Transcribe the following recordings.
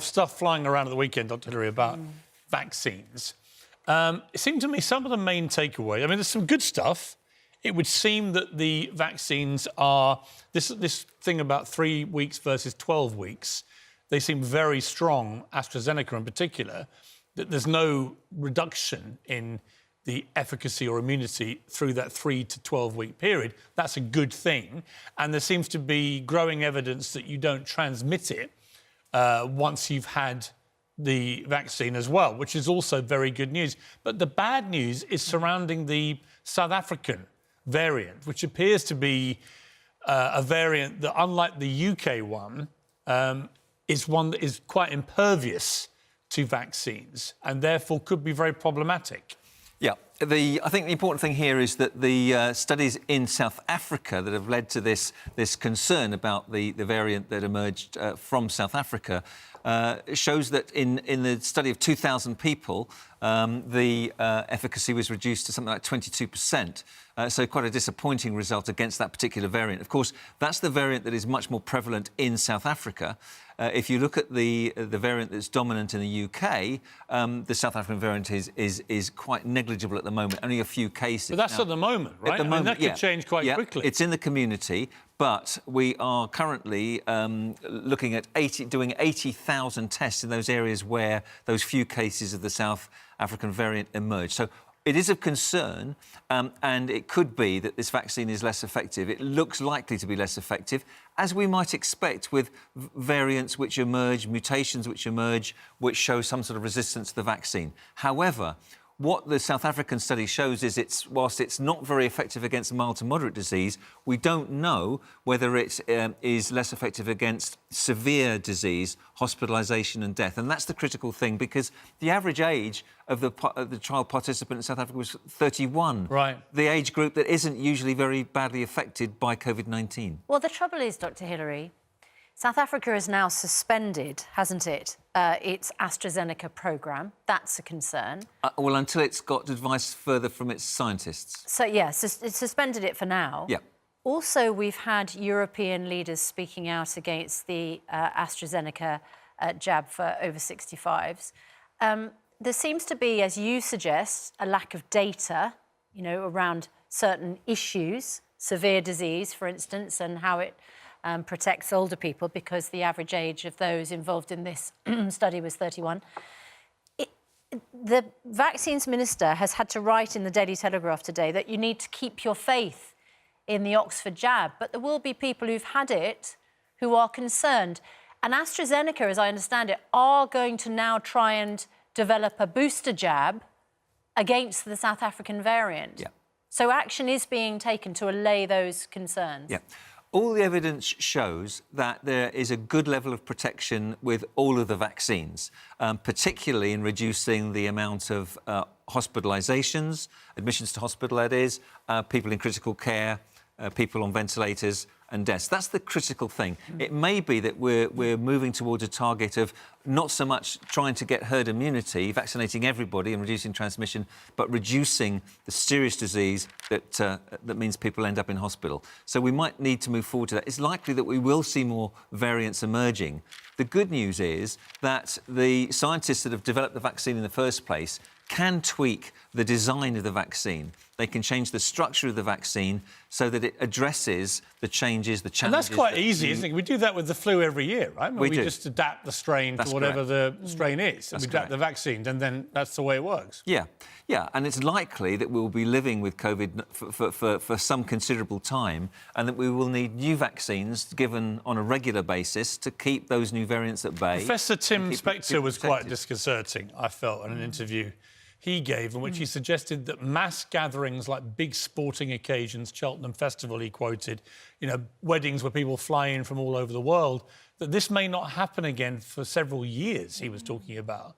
stuff flying around at the weekend, Dr. Hilary, about vaccines. It seemed to me some of the main takeaway, I mean, there's some good stuff. It would seem that the vaccines are, this thing about 3 weeks versus 12 weeks, they seem very strong, AstraZeneca in particular, that there's no reduction in the efficacy or immunity through that 3 to 12-week period. That's a good thing. And there seems to be growing evidence that you don't transmit it once you've had the vaccine as well, which is also very good news. But the bad news is surrounding the South African variant, which appears to be a variant that, unlike the UK one, is one that is quite impervious to vaccines and therefore could be very problematic. Yeah, I think the important thing here is that the studies in South Africa that have led to this concern about the variant that emerged from South Africa shows that in the study of 2,000 people, the efficacy was reduced to something like 22%. So quite a disappointing result against that particular variant. Of course, that's the variant that is much more prevalent in South Africa. If you look at the variant that's dominant in the UK, the South African variant is quite negligible at the moment, only a few cases. But that's now, at the moment, right? At the moment, that could change quite quickly. It's in the community, but we are currently looking at doing 80,000 tests in those areas where those few cases of the South African variant emerge. So it is of concern, and it could be that this vaccine is less effective. It looks likely to be less effective, as we might expect with variants which emerge, mutations which emerge, which show some sort of resistance to the vaccine. However, what the South African study shows is whilst it's not very effective against mild to moderate disease, we don't know whether it is less effective against severe disease, hospitalisation and death. And that's the critical thing, because the average age of the trial participant in South Africa was 31. Right. The age group that isn't usually very badly affected by COVID-19. Well, the trouble is, Dr. Hilary, South Africa has now suspended, hasn't it, its AstraZeneca programme. That's a concern. Well, until it's got advice further from its scientists. So, yes, it's suspended it for now. Yeah. Also, we've had European leaders speaking out against the AstraZeneca jab for over 65s. There seems to be, as you suggest, a lack of data, you know, around certain issues, severe disease, for instance, and how it protects older people, because the average age of those involved in this study was 31. The vaccines minister has had to write in the Daily Telegraph today that you need to keep your faith in the Oxford jab, but there will be people who've had it who are concerned. And AstraZeneca, as I understand it, are going to now try and develop a booster jab against the South African variant. Yeah. So action is being taken to allay those concerns. Yeah. All the evidence shows that there is a good level of protection with all of the vaccines, particularly in reducing the amount of hospitalisations, admissions to hospital, that is, people in critical care, people on ventilators and deaths. That's the critical thing. It may be that we're moving towards a target of not so much trying to get herd immunity, vaccinating everybody and reducing transmission, but reducing the serious disease that means people end up in hospital. So we might need to move forward to that. It's likely that we will see more variants emerging. The good news is that the scientists that have developed the vaccine in the first place can tweak the design of the vaccine. They can change the structure of the vaccine so that it addresses the changes, the challenges. And that's quite easy, isn't it? We do that with the flu every year, right? We do. Just adapt the strain to whatever the strain is. And we adapt the vaccines, and then that's the way it works. Yeah, yeah. And it's likely that we'll be living with COVID for some considerable time, and that we will need new vaccines given on a regular basis to keep those new variants at bay. Professor Tim Spector was quite disconcerting, I felt, in an interview he gave, in which he suggested that mass gatherings like big sporting occasions, Cheltenham Festival he quoted, you know, weddings where people fly in from all over the world, that this may not happen again for several years, he was talking about.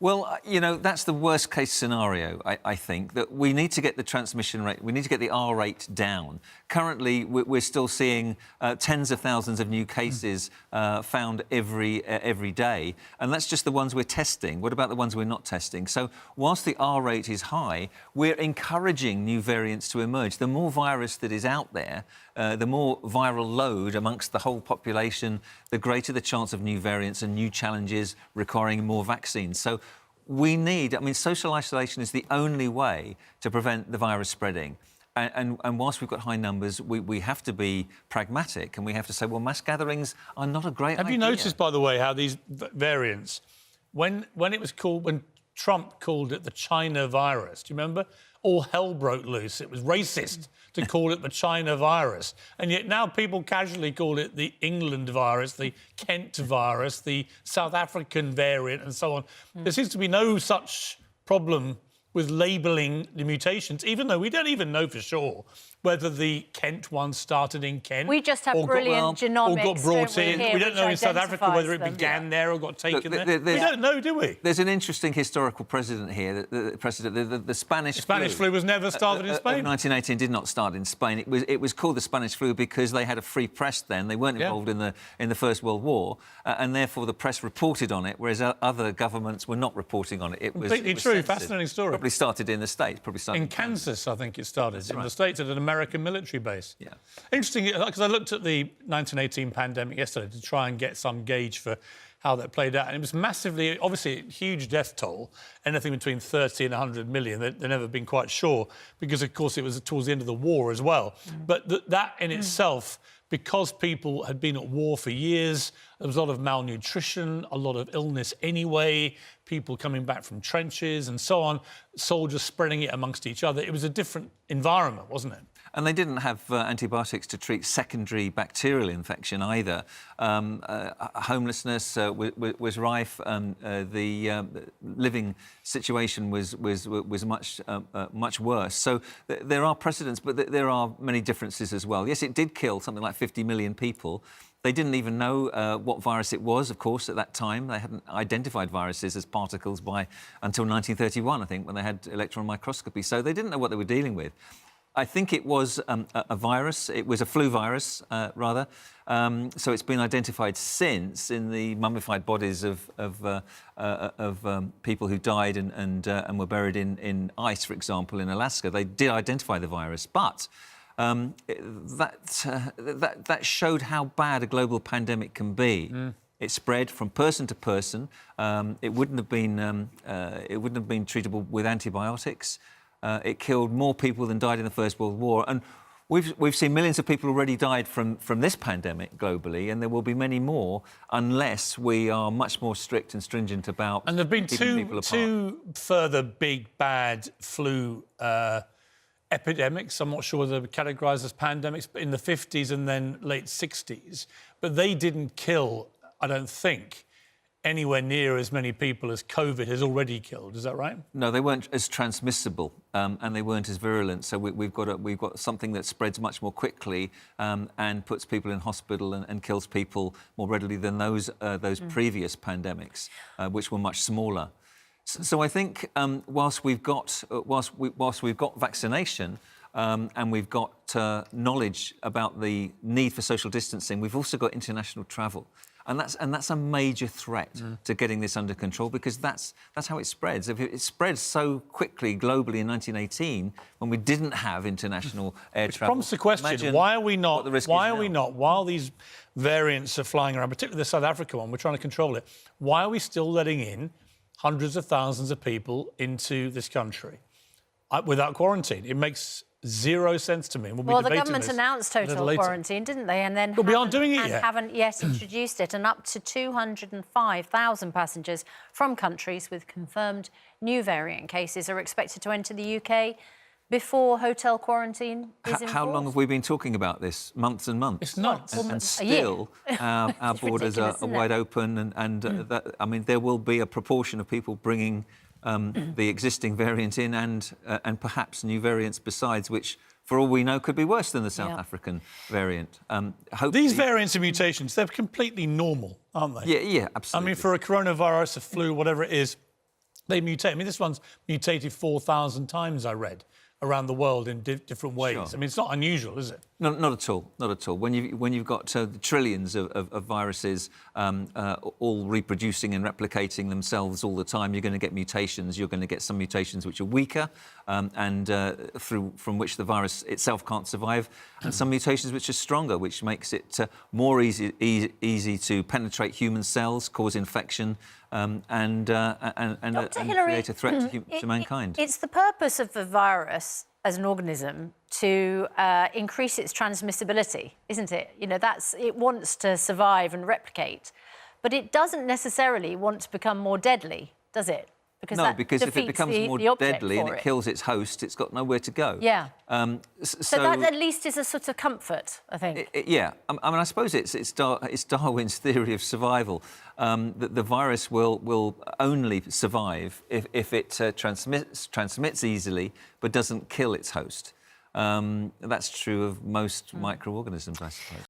Well, you know, that's the worst-case scenario, I think, that we need to get the transmission rate, we need to get the R rate down. Currently, we're still seeing tens of thousands of new cases found every day, and that's just the ones we're testing. What about the ones we're not testing? So whilst the R rate is high, we're encouraging new variants to emerge. The more virus that is out there, the more viral load amongst the whole population, the greater the chance of new variants and new challenges requiring more vaccines. So we need, I mean, social isolation is the only way to prevent the virus spreading. And whilst we've got high numbers, we have to be pragmatic and we have to say, well, mass gatherings are not a great idea. Have you noticed, by the way, how these variants, when Trump called it the China virus, do you remember? All hell broke loose. It was racist to call it the China virus. And yet now people casually call it the England virus, the Kent virus, the South African variant, and so on. There seems to be no such problem with labelling the mutations, even though we don't even know for sure whether the Kent one started in Kent. We just have brilliant genomics, or got brought in. Here, we don't know in South Africa whether it began there or got taken there. We don't know, do we? There's an interesting historical precedent here. The Spanish flu was never started in Spain. 1918 did not start in Spain. It was called the Spanish flu because they had a free press then. They weren't involved in the First World War, and therefore the press reported on it, whereas other governments were not reporting on it. It was completely true. Fascinating story. Probably started in the States. Probably started in Kansas, I think it started. That's in right. the States at an American military base. Yeah. Interesting, because I looked at the 1918 pandemic yesterday to try and get some gauge for how that played out. And it was massively, obviously, a huge death toll, anything between 30 and 100 million. They've never been quite sure, because, of course, it was towards the end of the war as well. But that in itself, because people had been at war for years, there was a lot of malnutrition, a lot of illness anyway, people coming back from trenches and so on, soldiers spreading it amongst each other. It was a different environment, wasn't it? And they didn't have antibiotics to treat secondary bacterial infection either. Homelessness was rife. The living situation was much worse. So there are precedents, but there are many differences as well. Yes, it did kill something like 50 million people. They didn't even know what virus it was, of course, at that time. They hadn't identified viruses as particles until 1931, I think, when they had electron microscopy. So they didn't know what they were dealing with. I think it was a virus. It was a flu virus, rather. So it's been identified since in the mummified bodies of people who died and were buried in ice, for example, in Alaska. They did identify the virus, but that showed how bad a global pandemic can be. It spread from person to person. It wouldn't have been treatable with antibiotics. It killed more people than died in the First World War. And we've seen millions of people already died from this pandemic globally, and there will be many more unless we are much more strict and stringent about and there have been keeping two further big, bad flu epidemics. I'm not sure whether they're categorised as pandemics, but in the 50s and then late 60s. But they didn't kill, I don't think, anywhere near as many people as COVID has already killed. Is that right? No, they weren't as transmissible, and they weren't as virulent. So we've got something that spreads much more quickly and puts people in hospital and kills people more readily than those previous pandemics, which were much smaller. So I think whilst we've got vaccination and we've got knowledge about the need for social distancing, we've also got international travel. And that's a major threat to getting this under control, because that's how it spreads. If it spread so quickly globally in 1918, when we didn't have international air travel. Prompts the question: why are we not? While these variants are flying around, particularly the South Africa one, we're trying to control it. Why are we still letting in hundreds of thousands of people into this country without quarantine? It makes zero sense to me. Well, the government announced total quarantine, didn't they? And then we aren't doing it yet. Haven't yet introduced it. And up to 205,000 passengers from countries with confirmed new variant cases are expected to enter the UK before hotel quarantine is enforced. How long have we been talking about this? Months and months. It's nuts. And still, our borders are wide open, and I mean, there will be a proportion of people bringing the existing variant in and perhaps new variants besides, which, for all we know, could be worse than the South African variant. These variants and mutations, they're completely normal, aren't they? Yeah, absolutely. I mean, for a coronavirus, a flu, whatever it is, they mutate. I mean, this one's mutated 4,000 times, I read, around the world in different ways. Sure. I mean, it's not unusual, is it? Not at all. Not at all. When you've got trillions of viruses all reproducing and replicating themselves all the time, you're going to get mutations. You're going to get some mutations which are weaker and from which the virus itself can't survive, and some mutations which are stronger, which makes it more easy to penetrate human cells, cause infection, and create a threat to mankind. It's the purpose of the virus as an organism to increase its transmissibility, isn't it? You know, it wants to survive and replicate, but it doesn't necessarily want to become more deadly, does it? Because if it becomes more deadly and it kills its host, it's got nowhere to go. Yeah. So that at least is a sort of comfort, I think. Yeah. I mean, I suppose it's Darwin's theory of survival, that the virus will only survive if it transmits easily but doesn't kill its host. That's true of most microorganisms, I suppose.